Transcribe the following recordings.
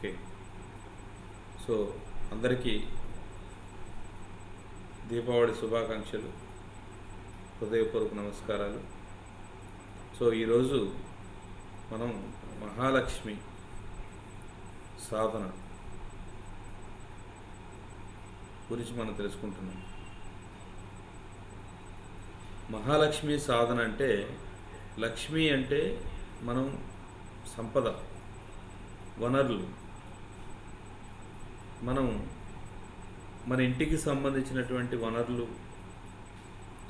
Okay. So అందరికీ దీపావళి శుభాకాంక్షలు, హృదయపూర్వక నమస్కారాలు. సో ఈరోజు మనం మహాలక్ష్మి సాధన గురించి మనం తెలుసుకుంటున్నాం. మహాలక్ష్మి సాధన అంటే, లక్ష్మి అంటే మనం సంపద, వనరులు, మనం మన ఇంటికి సంబంధించినటువంటి వనరులు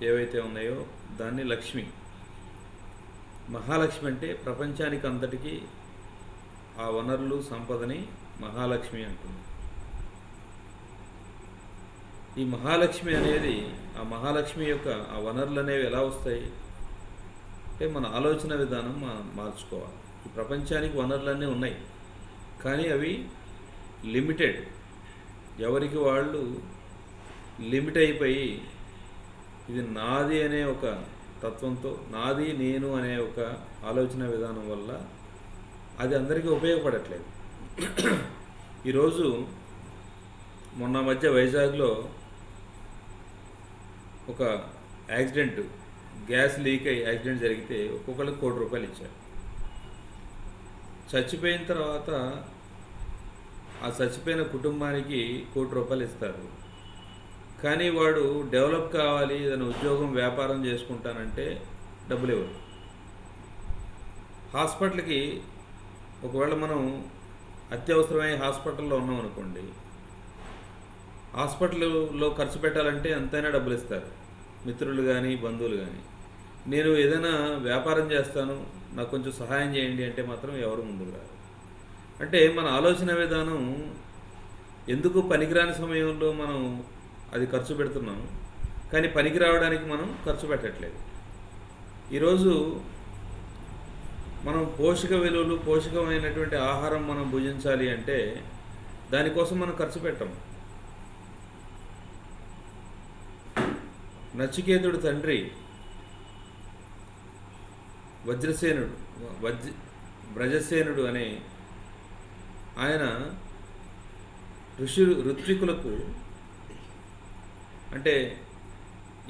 ఏవైతే ఉన్నాయో దాన్ని లక్ష్మి. మహాలక్ష్మి అంటే ప్రపంచానికి అంతటికీ ఆ వనరులు సంపదని మహాలక్ష్మి అంటుంది. ఈ మహాలక్ష్మి అనేది, ఆ మహాలక్ష్మి యొక్క ఆ వనరులు అనేవి ఎలా వస్తాయి అంటే మన ఆలోచన విధానం మనం మార్చుకోవాలి. ఈ ప్రపంచానికి వనరులన్నీ ఉన్నాయి, కానీ అవి లిమిటెడ్. ఎవరికి వాళ్ళు లిమిట్ అయిపోయి ఇది నాది అనే ఒక తత్వంతో, నాది నేను అనే ఒక ఆలోచన విధానం వల్ల అది అందరికీ ఉపయోగపడట్లేదు. ఈరోజు మొన్న మధ్య వైజాగ్లో ఒక యాక్సిడెంట్, గ్యాస్ లీక్ అయ్యి యాక్సిడెంట్ జరిగితే ఒక్కొక్కరికి ₹1 కోటి ఇచ్చారు. చచ్చిపోయిన తర్వాత ఆ చచ్చిపోయిన కుటుంబానికి ₹1 కోటి ఇస్తారు. కానీ వాడు డెవలప్ కావాలి, ఏదైనా ఉద్యోగం వ్యాపారం చేసుకుంటానంటే డబ్బులు ఇవ్వరు. హాస్పిటల్కి ఒకవేళ మనం అత్యవసరమై హాస్పిటల్లో ఉన్నాం అనుకోండి, హాస్పిటల్లో ఖర్చు పెట్టాలంటే ఎంతైనా డబ్బులు ఇస్తారు, మిత్రులు కానీ బంధువులు కానీ. నేను ఏదైనా వ్యాపారం చేస్తాను, నాకు కొంచెం సహాయం చేయండి అంటే మాత్రం ఎవరు ముందుకు రారు. అంటే మన ఆలోచన విధానం ఎందుకు పనికిరాని సమయంలో మనం అది ఖర్చు పెడుతున్నాం, కానీ పనికి రావడానికి మనం ఖర్చు పెట్టట్లేదు. ఈరోజు మనం పోషక విలువలు, పోషకమైనటువంటి ఆహారం మనం భుజించాలి అంటే దానికోసం మనం ఖర్చు పెట్టం. నచికేతుడు తండ్రి బ్రజసేనుడు అనే ఆయన ఋత్వికులకు, అంటే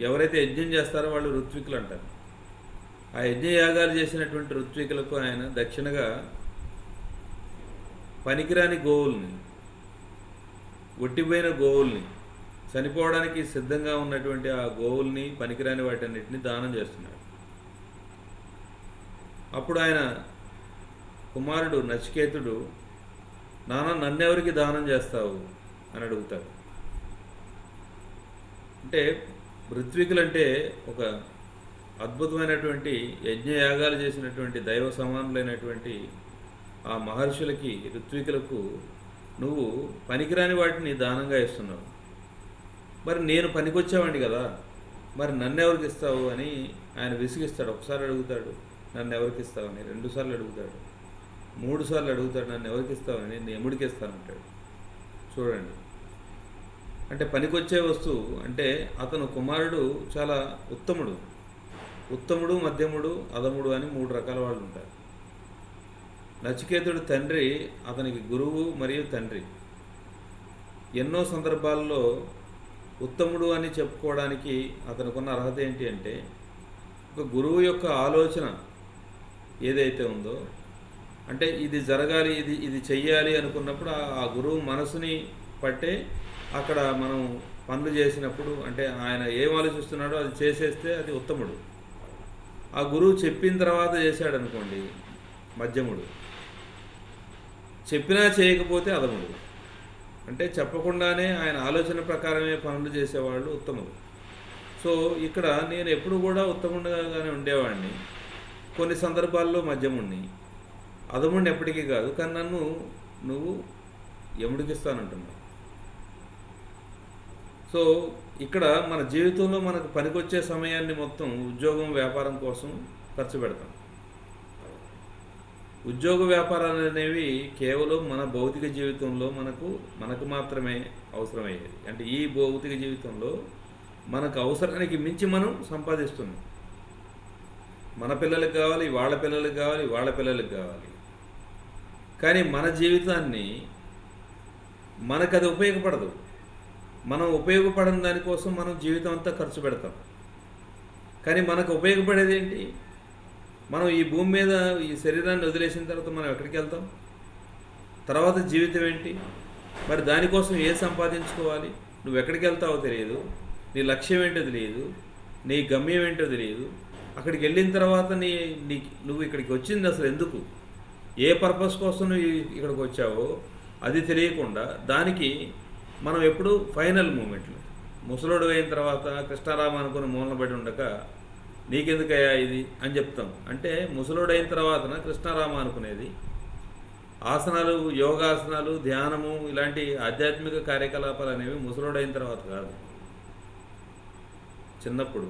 ఎవరైతే యజ్ఞం చేస్తారో వాళ్ళు ఋత్వికులు అంటారు. ఆ యజ్ఞయాగాలు చేసినటువంటి ఋత్వికులకు ఆయన దక్షిణగా పనికిరాని గోవుల్ని, ఒట్టిపోయిన గోవుల్ని, చనిపోవడానికి సిద్ధంగా ఉన్నటువంటి ఆ గోవుల్ని, పనికిరాని వాటన్నిటిని దానం చేస్తున్నాడు. అప్పుడు ఆయన కుమారుడు నచికేతుడు, నాన్న నన్నెవరికి దానం చేస్తావు అని అడుగుతాడు. అంటే ఋత్వికులంటే ఒక అద్భుతమైనటువంటి యజ్ఞయాగాలు చేసినటువంటి దైవ సమానులైనటువంటి ఆ మహర్షులకి, ఋత్వికులకు నువ్వు పనికిరాని వాటిని దానంగా ఇస్తున్నావు. మరి నేను పనికొచ్చేవాడిని కదా, మరి నన్ను ఎవరికి ఇస్తావు అని ఆయన విసిగిస్తాడు. ఒకసారి అడుగుతాడు నన్ను ఎవరికి ఇస్తావని, 2 సార్లు అడుగుతాడు, 3 సార్లు అడుగుతాడు నన్ను ఎవరికి ఇస్తావని. నేను యముడికి ఇస్తానంటాడు. చూడండి, అంటే పనికొచ్చే వస్తువు. అంటే అతను కుమారుడు చాలా ఉత్తముడు, మధ్యముడు, అధముడు అని 3 రకాల వాళ్ళు ఉంటారు. నచికేతుడు తండ్రి అతనికి గురువు మరియు తండ్రి. ఎన్నో సందర్భాల్లో ఉత్తముడు అని చెప్పుకోవడానికి అతనుకున్న అర్హత ఏంటి అంటే, ఒక గురువు యొక్క ఆలోచన ఏదైతే ఉందో, అంటే ఇది జరగాలి, ఇది చెయ్యాలి అనుకున్నప్పుడు ఆ గురువు మనసుని పట్టే అక్కడ మనం పనులు చేసినప్పుడు, అంటే ఆయన ఏం ఆలోచిస్తున్నాడో అది చేసేస్తే అది ఉత్తముడు. ఆ గురువు చెప్పిన తర్వాత చేశాడు అనుకోండి మధ్యముడు, చెప్పినా చేయకపోతే అధముడు. అంటే చెప్పకుండానే ఆయన ఆలోచన ప్రకారమే పనులు చేసేవాళ్ళు ఉత్తములు. సో ఇక్కడ నేను ఎప్పుడు కూడా ఉత్తముడిగానే ఉండేవాడిని, కొన్ని సందర్భాల్లో మధ్యముడిని, అధముడిని ఎప్పటికీ కాదు. కానీ నన్ను నువ్వు యముడికి ఇస్తానంటున్నావు. సో ఇక్కడ మన జీవితంలో మనకు పనికొచ్చే సమయాన్ని మొత్తం ఉద్యోగం, వ్యాపారం కోసం ఖర్చు పెడతాం. ఉద్యోగ వ్యాపారాలు అనేవి కేవలం మన భౌతిక జీవితంలో మనకు మాత్రమే అవసరమయ్యేది. అంటే ఈ భౌతిక జీవితంలో మనకు అవసరానికి మించి మనం సంపాదిస్తున్నాం. మన పిల్లలకు కావాలి, వాళ్ళ పిల్లలకు కావాలి, వాళ్ళ పిల్లలకు కావాలి. కానీ మన జీవితాన్ని మనకు అది ఉపయోగపడదు. మనం ఉపయోగపడని దానికోసం మనం జీవితం అంతా ఖర్చు పెడతాం. కానీ మనకు ఉపయోగపడేది ఏంటి? మనం ఈ భూమి మీద ఈ శరీరాన్ని వదిలేసిన తర్వాత మనం ఎక్కడికి వెళ్తాం? తర్వాత జీవితం ఏంటి? మరి దానికోసం ఏం సంపాదించుకోవాలి? నువ్వు ఎక్కడికి వెళ్తావో తెలియదు, నీ లక్ష్యం ఏంటో తెలియదు, నీ గమ్యం ఏంటో తెలియదు. అక్కడికి వెళ్ళిన తర్వాత నువ్వు ఇక్కడికి వచ్చింది అసలు ఎందుకు, ఏ పర్పస్ కోసం నువ్వు ఇక్కడికి వచ్చావో అది తెలియకుండా దానికి మనం ఎప్పుడు ఫైనల్ మూమెంట్లు ముసలోడు అయిన తర్వాత కృష్ణారామ అనుకుని మూలన పడి ఉండక నీకెందుకయ్యా ఇది అని చెప్తాం. అంటే ముసలోడు అయిన తర్వాతన కృష్ణారామ అనుకునేది ఆసనాలు, యోగాసనాలు, ధ్యానము, ఇలాంటి ఆధ్యాత్మిక కార్యకలాపాలు అనేవి ముసలోడు అయిన తర్వాత కాదు, చిన్నప్పుడు.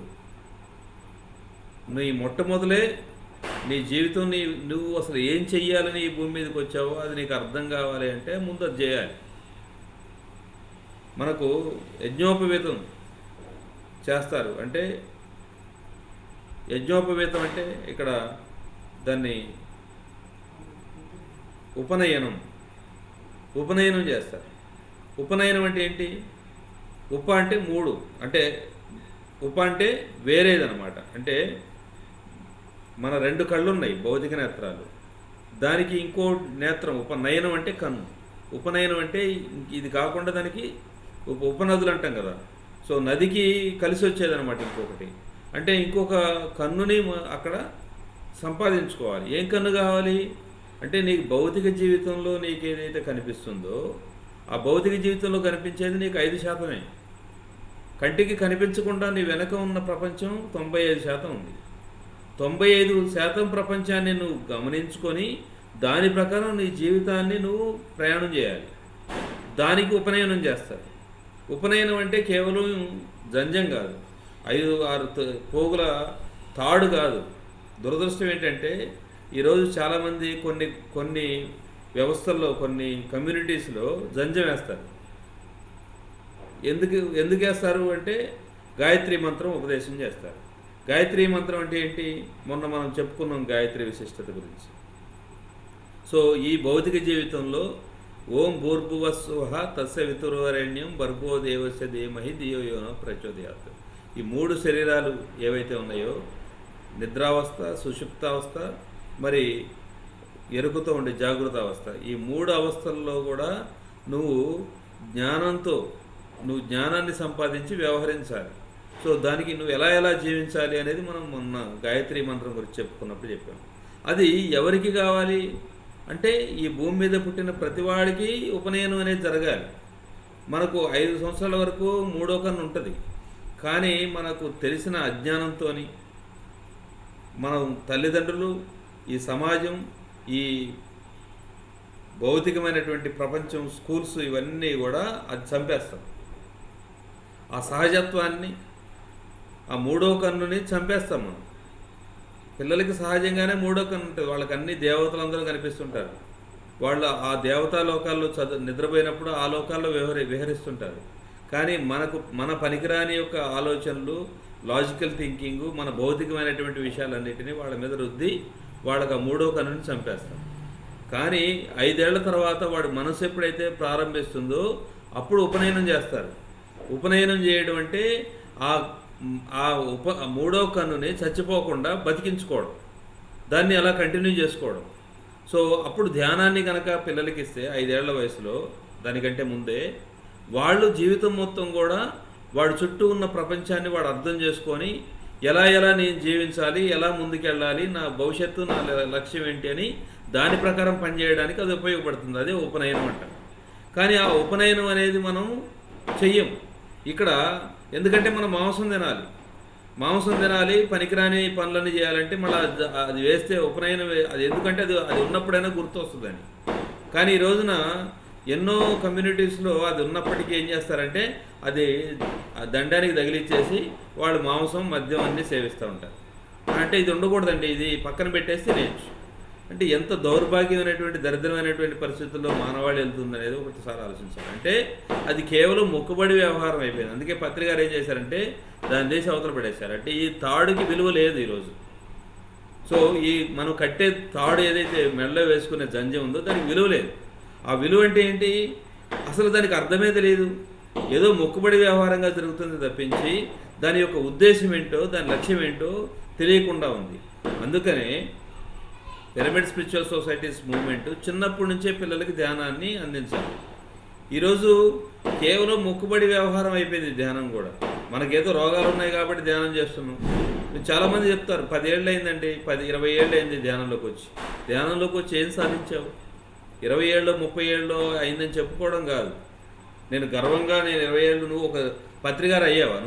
నీ మొట్టమొదలే నీ జీవితం నువ్వు అసలు ఏం చెయ్యాలని ఈ భూమి మీదకి వచ్చావో అది నీకు అర్థం కావాలి అంటే ముందు అది చేయాలి. మనకు యజ్ఞోపవీతం చేస్తారు. అంటే యజ్ఞోపవీతం అంటే ఇక్కడ దాన్ని ఉపనయనం చేస్తారు. ఉపనయనం అంటే ఏంటి? ఉప అంటే 3, అంటే ఉప అంటే వేరేదనమాట. అంటే మన 2 కళ్ళు ఉన్నాయి, భౌతిక నేత్రాలు. దానికి ఇంకో నేత్రం ఉపనయనం అంటే కన్ను. ఉపనయనం అంటే ఇది కాకుండా దానికి ఉపనదులు అంటాం కదా. సో నదికి కలిసి వచ్చేదనమాట ఇంకొకటి. అంటే ఇంకొక కన్నుని అక్కడ సంపాదించుకోవాలి. ఏం కన్ను కావాలి అంటే నీకు భౌతిక జీవితంలో నీకు ఏదైతే కనిపిస్తుందో ఆ భౌతిక జీవితంలో కనిపించేది నీకు 5%. కంటికి కనిపించకుండా నీ వెనక ఉన్న ప్రపంచం 95% ఉంది. 95% ప్రపంచాన్ని నువ్వు గమనించుకొని దాని ప్రకారం నీ జీవితాన్ని నువ్వు ప్రయాణం చేయాలి. దానికి ఉపనయనం చేస్తారు. ఉపనయనం అంటే కేవలం జంజం కాదు, 5-6 పోగుల తాడు కాదు. దురదృష్టం ఏంటంటే ఈరోజు చాలామంది కొన్ని వ్యవస్థల్లో, కొన్ని కమ్యూనిటీస్లో జంజం వేస్తారు. ఎందుకు వేస్తారు అంటే గాయత్రి మంత్రం ఉపదేశం చేస్తారు. గాయత్రి మంత్రం అంటే ఏంటి? మొన్న మనం చెప్పుకున్నాం గాయత్రి విశిష్టత గురించి. సో ఈ భౌతిక జీవితంలో ఓం భూర్భువస్సుః తస్య వితుర్వరేణ్యం భర్గో దేవస్య ధీమహి ధియో యో నః ప్రచోదయాత్. ఈ 3 శరీరాలు ఏవైతే ఉన్నాయో, నిద్రావస్థ, సుషుప్తావస్థ, మరి ఎరుకతో ఉండే జాగృత అవస్థ, ఈ 3 అవస్థల్లో కూడా నువ్వు జ్ఞానాన్ని సంపాదించి వ్యవహరించాలి. సో దానికి నువ్వు ఎలా జీవించాలి అనేది మనం మొన్న గాయత్రి మంత్రం గురించి చెప్పుకున్నప్పుడు చెప్పాము. అది ఎవరికి కావాలి అంటే ఈ భూమి మీద పుట్టిన ప్రతివాడికి ఉపనయనం అనేది జరగాలి. మనకు 5 సంవత్సరాల వరకు 3వ కన్ను ఉంటుంది. కానీ మనకు తెలిసిన అజ్ఞానంతో మనం తల్లిదండ్రులు, ఈ సమాజం, ఈ భౌతికమైనటువంటి ప్రపంచం, స్కూల్స్, ఇవన్నీ కూడా అది చంపేస్తాం. ఆ సహజత్వాన్ని, ఆ 3వ కన్నుని చంపేస్తాం మనం. పిల్లలకి సహజంగానే 3వ కన్ను ఉంటుంది. వాళ్ళకి అన్ని దేవతలందరూ కనిపిస్తుంటారు. వాళ్ళు ఆ దేవతా లోకాల్లో నిద్రపోయినప్పుడు ఆ లోకాల్లో విహరిస్తుంటారు. కానీ మన పనికిరాని యొక్క ఆలోచనలు, లాజికల్ థింకింగ్, మన భౌతికమైనటువంటి విషయాలన్నిటినీ వాళ్ళ మీద రుద్ది వాళ్ళకి ఆ 3వ కన్నుని చంపేస్తాం. కానీ 5 ఏళ్ల తర్వాత వాడి మనసు ఎప్పుడైతే ప్రారంభిస్తుందో అప్పుడు ఉపనయనం చేస్తారు. ఉపనయనం చేయడం అంటే ఆ 3వ కన్నుని చచ్చిపోకుండా బతికించుకోవడం, దాన్ని అలా కంటిన్యూ చేసుకోవడం. సో అప్పుడు ధ్యానాన్ని కనుక పిల్లలకి ఇస్తే 5 ఏళ్ల వయసులో, దానికంటే ముందే, వాళ్ళు జీవితం మొత్తం కూడా వాడి చుట్టూ ఉన్న ప్రపంచాన్ని వాడు అర్థం చేసుకొని ఎలా నేను జీవించాలి, ఎలా ముందుకెళ్ళాలి, నా భవిష్యత్తు, నా లక్ష్యం ఏంటి అని దాని ప్రకారం పనిచేయడానికి అది ఉపయోగపడుతుంది. అదే ఉపనయనం అంట. కానీ ఆ ఉపనయనం అనేది మనం చెయ్యం ఇక్కడ. ఎందుకంటే మనం మాంసం తినాలి, పనికిరాని పనులన్నీ చేయాలంటే మళ్ళీ అది వేస్తే ఉపనయనం అది ఎందుకంటే అది ఉన్నప్పుడైనా గుర్తు వస్తుందని. కానీ ఈ రోజున ఎన్నో కమ్యూనిటీస్లో అది ఉన్నప్పటికీ ఏం చేస్తారంటే అది దండానికి తగిలిచ్చేసి వాళ్ళు మాంసం, మద్యం అన్నీ సేవిస్తూ ఉంటారు. అంటే ఇది ఉండకూడదండి, ఇది పక్కన పెట్టేసి తినేయచ్చు. అంటే ఎంత దౌర్భాగ్యమైనటువంటి, దరిద్రమైనటువంటి పరిస్థితుల్లో మానవాళి వెళ్తుందనేది ఒకటిసారి ఆలోచించాలి. అంటే అది కేవలం మొక్కుబడి వ్యవహారం అయిపోయింది. అందుకే పత్రికారు ఏం చేశారంటే దాని దేశ అవతల పడేశారు. అంటే ఈ తాడుకి విలువ లేదు ఈరోజు. సో ఈ మనం కట్టే తాడు ఏదైతే మెడలో వేసుకునే జంజం ఉందో దానికి విలువ లేదు. ఆ విలువ అంటే ఏంటి? అసలు దానికి అర్థమే తెలియదు. ఏదో మొక్కుబడి వ్యవహారంగా జరుగుతుంది తప్పించి దాని యొక్క ఉద్దేశం ఏంటో, దాని లక్ష్యం ఏంటో తెలియకుండా ఉంది. అందుకనే పిరమిడ్ స్పిరిచువల్ సొసైటీస్ మూవ్మెంట్ చిన్నప్పటి నుంచే పిల్లలకి ధ్యానాన్ని అందించాలి. ఈరోజు కేవలం మొక్కుబడి వ్యవహారం అయిపోయింది ధ్యానం కూడా. మనకేదో రోగాలు ఉన్నాయి కాబట్టి ధ్యానం చేస్తున్నాం. చాలామంది చెప్తారు 10 ఏళ్ళు అయిందండి, 20 ఏళ్ళు అయింది ధ్యానంలోకి వచ్చి. ధ్యానంలోకి వచ్చి ఏం సాధించావు? 20 ఏళ్ళు 30 ఏళ్ళు అయిందని చెప్పుకోవడం కాదు. నేను గర్వంగా 20 ఏళ్ళు, నువ్వు ఒక పత్రికారు అయ్యావా?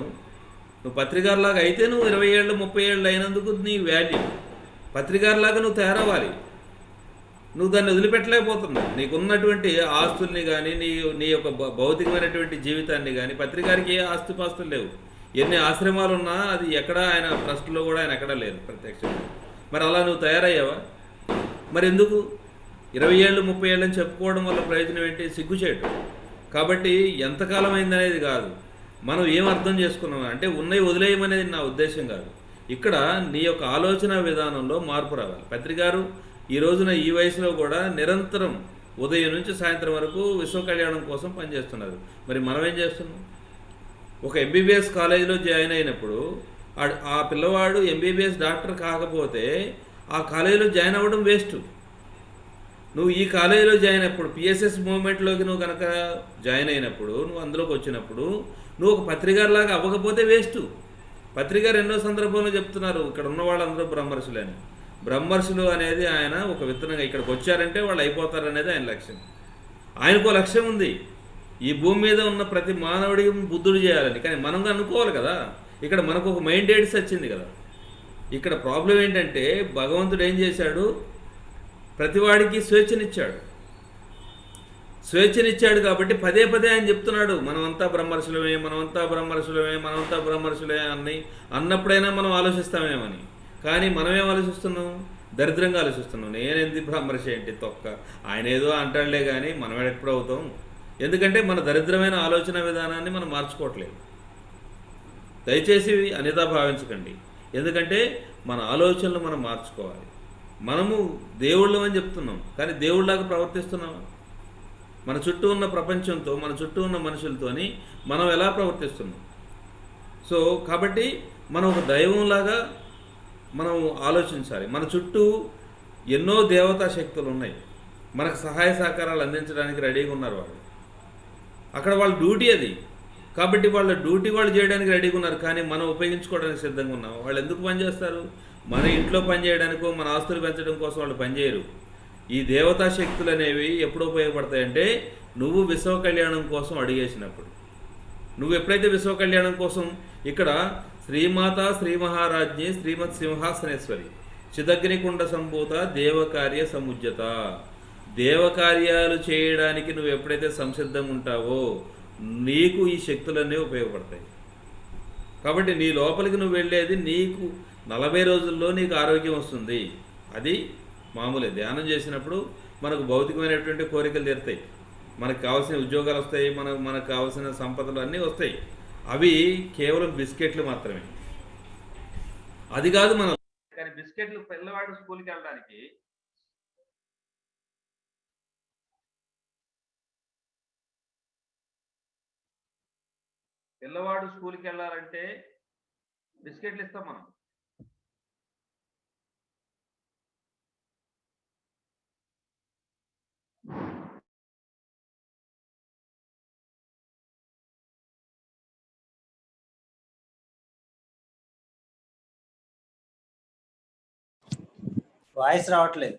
నువ్వు పత్రికారులాగా అయితే నువ్వు 20 ఏళ్ళు 30 ఏళ్ళు అయినందుకు నీ వాల్యూ. పత్రికారులాగా నువ్వు తయారవ్వాలి. నువ్వు దాన్ని వదిలిపెట్టలేకపోతున్నావు. నీకున్నటువంటి ఆస్తుల్ని కానీ నీ యొక్క భౌతికమైనటువంటి జీవితాన్ని కానీ, పత్రికారికి ఏ ఆస్తిపాస్తులు లేవు. ఎన్ని ఆశ్రమాలు ఉన్నా అది ఎక్కడా ఆయన ట్రస్ట్లో కూడా ఆయన ఎక్కడా లేదు ప్రత్యక్షంగా. మరి అలా నువ్వు తయారయ్యావా? మరి ఎందుకు 20 ఏళ్ళు 30 ఏళ్ళు అని చెప్పుకోవడం వల్ల ప్రయోజనం ఏంటి? సిగ్గుచేయటం. కాబట్టి ఎంతకాలం అయిందనేది కాదు, మనం ఏం అర్థం చేసుకున్నాం అంటే ఉన్నవి వదిలేయమనేది నా ఉద్దేశం కాదు. ఇక్కడ నీ యొక్క ఆలోచన విధానంలో మార్పు రావాలి. పత్రికారు ఈ రోజున ఈ వయసులో కూడా నిరంతరం ఉదయం నుంచి సాయంత్రం వరకు విశ్వ కళ్యాణం కోసం పనిచేస్తున్నారు. మరి మనం ఏం చేస్తున్నాం? ఒక ఎంబీబీఎస్ కాలేజీలో జాయిన్ అయినప్పుడు ఆ పిల్లవాడు ఎంబీబీఎస్ డాక్టర్ కాకపోతే ఆ కాలేజీలో జాయిన్ అవ్వడం వేస్ట్. నువ్వు ఈ కాలేజీలో జాయిన్ అయినప్పుడు పిఎస్ఎస్ మూవ్మెంట్లోకి నువ్వు కనుక జాయిన్ అయినప్పుడు, నువ్వు అందులోకి వచ్చినప్పుడు నువ్వు ఒక పత్రికారులాగా అవ్వకపోతే వేస్ట్. పత్రికారు ఎన్నో సందర్భంలో చెప్తున్నారు ఇక్కడ ఉన్న వాళ్ళందరూ బ్రహ్మర్షులు అని. బ్రహ్మర్షులు అనేది ఆయన ఒక విత్తనంగా ఇక్కడికి వచ్చారంటే వాళ్ళు అయిపోతారనేది ఆయన లక్ష్యం. ఆయనకు లక్ష్యం ఉంది, ఈ భూమి మీద ఉన్న ప్రతి మానవుడికి బుద్ధుడు చేయాలని. కానీ మనం అనుకోవాలి కదా. ఇక్కడ మనకు ఒక మైండ్ ఎయిడ్స్ వచ్చింది కదా. ఇక్కడ ప్రాబ్లం ఏంటంటే భగవంతుడు ఏం చేశాడు? ప్రతివాడికి స్వేచ్ఛనిచ్చాడు కాబట్టి పదే పదే ఆయన చెప్తున్నాడు మనమంతా బ్రహ్మర్షులమే, మనమంతా బ్రహ్మర్షులమే, మనమంతా బ్రహ్మర్షులే అన్నప్పుడైనా మనం ఆలోచిస్తామేమని. కానీ మనమేం ఆలోచిస్తున్నాం? దరిద్రంగా ఆలోచిస్తున్నాం. నేనెందుకు బ్రహ్మర్షి ఏంటి తొక్క, ఆయన ఏదో అంటాడులే కానీ మనం ఎప్పుడు అవుతాం? ఎందుకంటే మన దరిద్రమైన ఆలోచన విధానాన్ని మనం మార్చుకోవట్లేదు. దయచేసి అనితా భావించకండి. ఎందుకంటే మన ఆలోచనలు మనం మార్చుకోవాలి. మనము దేవుళ్ళం అని చెప్తున్నాం, కానీ దేవుళ్ళలాగా ప్రవర్తిస్తున్నామా? మన చుట్టూ ఉన్న ప్రపంచంతో, మన చుట్టూ ఉన్న మనుషులతోని మనం ఎలా ప్రవర్తిస్తున్నాం? సో కాబట్టి మనం ఒక దైవంలాగా మనం ఆలోచించాలి. మన చుట్టూ ఎన్నో దేవతా శక్తులు ఉన్నాయి, మనకు సహాయ సహకారాలు అందించడానికి రెడీగా ఉన్నారు వాళ్ళు. అక్కడ వాళ్ళ డ్యూటీ అది. కాబట్టి వాళ్ళ డ్యూటీ వాళ్ళు చేయడానికి రెడీగా ఉన్నారు, కానీ మనం ఉపయోగించుకోవడానికి సిద్ధంగా ఉన్నాం. వాళ్ళు ఎందుకు పనిచేస్తారు? మన ఇంట్లో పనిచేయడానికో, మన ఆస్తులు పెంచడం కోసం వాళ్ళు పనిచేయరు. ఈ దేవతా శక్తులు అనేవి ఎప్పుడు ఉపయోగపడతాయంటే నువ్వు విశ్వ కళ్యాణం కోసం అడిగేసినప్పుడు. నువ్వు ఎప్పుడైతే విశ్వ కళ్యాణం కోసం ఇక్కడ శ్రీమాత శ్రీ మహారాజ్ఞి శ్రీమత్ సింహాసనేశ్వరి చిదగ్నికుండ సంభూత దేవకార్య సముజ్జత, దేవకార్యాలు చేయడానికి నువ్వు ఎప్పుడైతే సంసిద్ధంగా ఉంటావో నీకు ఈ శక్తులన్నీ ఉపయోగపడతాయి. కాబట్టి నీ లోపలికి నువ్వు వెళ్ళేది, నీకు 40 రోజుల్లో నీకు ఆరోగ్యం వస్తుంది. అది మామూలే. ధ్యానం చేసినప్పుడు మనకు భౌతికమైనటువంటి కోరికలు తీరుతాయి, మనకు కావాల్సిన ఉద్యోగాలు వస్తాయి, మనకు కావాల్సిన సంపదలు అన్నీ వస్తాయి. అవి కేవలం బిస్కెట్లు మాత్రమే. అది కాదు మన. కానీ బిస్కెట్లు పిల్లవాడు స్కూల్కి వెళ్ళడానికి వెళ్ళాలంటే బిస్కెట్లు ఇస్తాం మనం. వాయిస్ రావట్లేదు.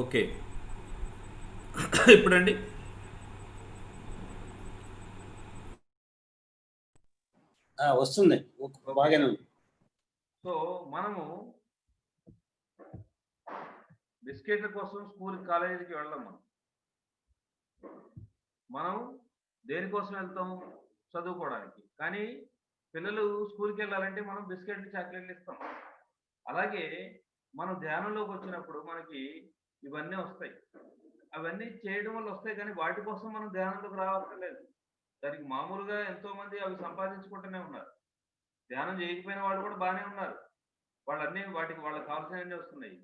ఓకే. ఇప్పుడండి వస్తుంది, బాగానే ఉంది. సో మనము బిస్కెట్ల కోసం స్కూల్ కాలేజీకి వెళ్ళాం. మనం దేనికోసం వెళ్తాం? చదువుకోవడానికి. కానీ పిల్లలు స్కూల్కి వెళ్ళాలంటే మనం బిస్కెట్లు చాక్లెట్లు ఇస్తాం. అలాగే మనం ధ్యానంలోకి వచ్చినప్పుడు మనకి ఇవన్నీ వస్తాయి. అవన్నీ చేయడం వల్ల వస్తాయి, కానీ వాటి కోసం మనం ధ్యానంలోకి రావక్కర్లేదు. దానికి మామూలుగా ఎంతో మంది అవి సంపాదించుకుంటూనే ఉన్నారు. ధ్యానం చేయకపోయిన వాళ్ళు కూడా బాగానే ఉన్నారు. వాళ్ళన్నీ వాటికి వాళ్ళకి కావాల్సినవన్నీ వస్తున్నాయి.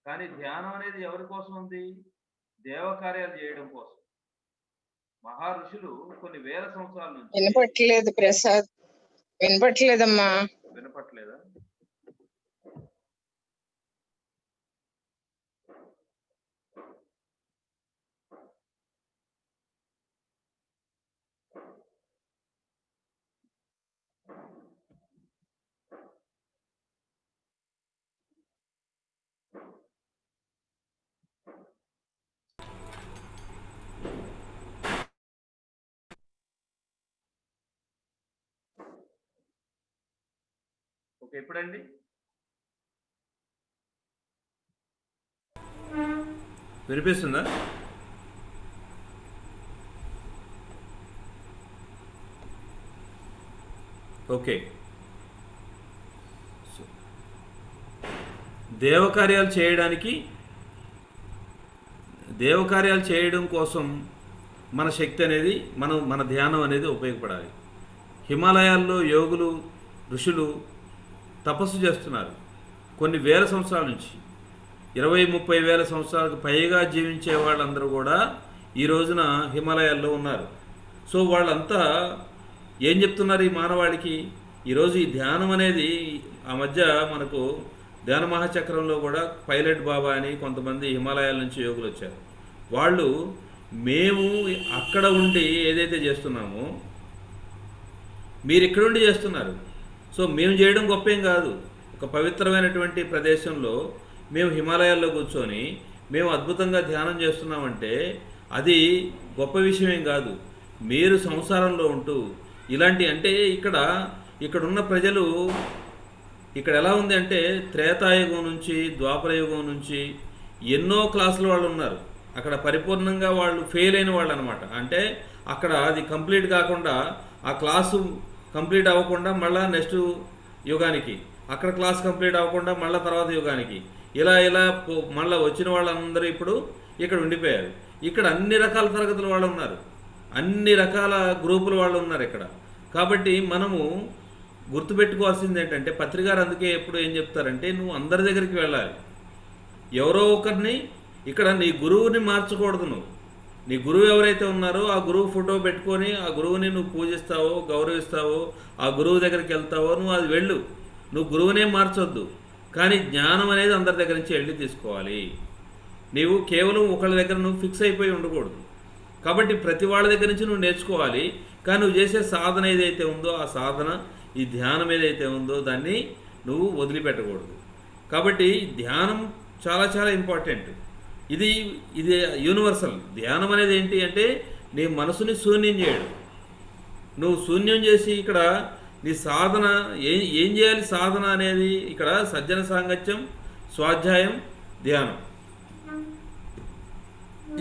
కానీ ధ్యానం అనేది ఎవరి కోసం ఉంది? దేవకార్యాలు చేయడం కోసం. మహర్షులు కొన్ని వేల సంవత్సరాల నుంచి. వినపట్లేదు ప్రసాద్, వినపట్లేదమ్మా. వినపట్లేదా? ఓకే, ఎప్పుడండి? వినిపిస్తుందా? ఓకే. దేవకార్యాలు చేయడం కోసం మన శక్తి అనేది మన ధ్యానం అనేది ఉపయోగపడాలి. హిమాలయాల్లో యోగులు, ఋషులు తపస్సు చేస్తున్నారు కొన్ని వేల సంవత్సరాల నుంచి. 20-30 వేల సంవత్సరాలకు పైగా జీవించే వాళ్ళందరూ కూడా ఈ రోజున హిమాలయాల్లో ఉన్నారు. సో వాళ్ళంతా ఏం చెప్తున్నారు ఈ మానవాళికి? ఈరోజు ఈ ధ్యానం అనేది ఆ మధ్య మనకు ధ్యాన మహాచక్రంలో కూడా పైలట్ బాబా అని కొంతమంది హిమాలయాల నుంచి యోగులు వచ్చారు. వాళ్ళు మేము అక్కడ ఉండి ఏదైతే చేస్తున్నామో మీరు ఇక్కడుండి చేస్తున్నారు. సో మేము చేయడం గొప్పేం కాదు. ఒక పవిత్రమైనటువంటి ప్రదేశంలో మేము హిమాలయాల్లో కూర్చొని మేము అద్భుతంగా ధ్యానం చేస్తున్నామంటే అది గొప్ప విషయమేం కాదు. మీరు సంసారంలో ఉంటూ ఇలాంటి అంటే ఇక్కడున్న ప్రజలు ఇక్కడ ఎలా ఉంది అంటే త్రేతాయుగం నుంచి ద్వాపరయుగం నుంచి ఎన్నో క్లాసుల వాళ్ళు ఉన్నారు. అక్కడ పరిపూర్ణంగా వాళ్ళు ఫెయిల్ అయిన వాళ్ళు అనమాట. అంటే అక్కడ అది కంప్లీట్ కాకుండా ఆ క్లాసు కంప్లీట్ అవ్వకుండా మళ్ళీ నెక్స్ట్ యుగానికి, అక్కడ క్లాస్ కంప్లీట్ అవ్వకుండా మళ్ళీ తర్వాత యుగానికి ఇలా మళ్ళీ వచ్చిన వాళ్ళందరూ ఇప్పుడు ఇక్కడ ఉండిపోయారు. ఇక్కడ అన్ని రకాల తరగతుల వాళ్ళు ఉన్నారు, అన్ని రకాల గ్రూపుల వాళ్ళు ఉన్నారు ఇక్కడ. కాబట్టి మనము గుర్తుపెట్టుకోవాల్సింది ఏంటంటే పత్రికారు అందుకే ఎప్పుడు ఏం చెప్తారంటే నువ్వు అందరి దగ్గరికి వెళ్ళాలి. ఎవరో ఒకరిని ఇక్కడ నీ గురువుని మార్చకూడదు. నువ్వు నీ గురువు ఎవరైతే ఉన్నారో ఆ గురువు ఫోటో పెట్టుకొని ఆ గురువుని నువ్వు పూజిస్తావో, గౌరవిస్తావో, ఆ గురువు దగ్గరికి వెళ్తావో నువ్వు అది వెళ్ళు. నువ్వు గురువునే మార్చొద్దు. కానీ జ్ఞానం అనేది అందరి దగ్గర నుంచి వెళ్ళి తీసుకోవాలి. నీవు కేవలం ఒకళ్ళ దగ్గర నువ్వు ఫిక్స్ అయిపోయి ఉండకూడదు. కాబట్టి ప్రతి వాళ్ళ దగ్గర నుంచి నువ్వు నేర్చుకోవాలి. కానీ నువ్వు చేసే సాధన ఏదైతే ఉందో ఆ సాధన, ఈ ధ్యానం ఏదైతే ఉందో దాన్ని నువ్వు వదిలిపెట్టకూడదు. కాబట్టి ధ్యానం చాలా చాలా ఇంపార్టెంట్. ఇది యూనివర్సల్. ధ్యానం అనేది ఏంటి అంటే నీ మనసుని శూన్యం చేయడం. నువ్వు శూన్యం చేసి ఇక్కడ నీ సాధన ఏం చేయాలి? సాధన అనేది ఇక్కడ సజ్జన సాంగత్యం, స్వాధ్యాయం, ధ్యానం.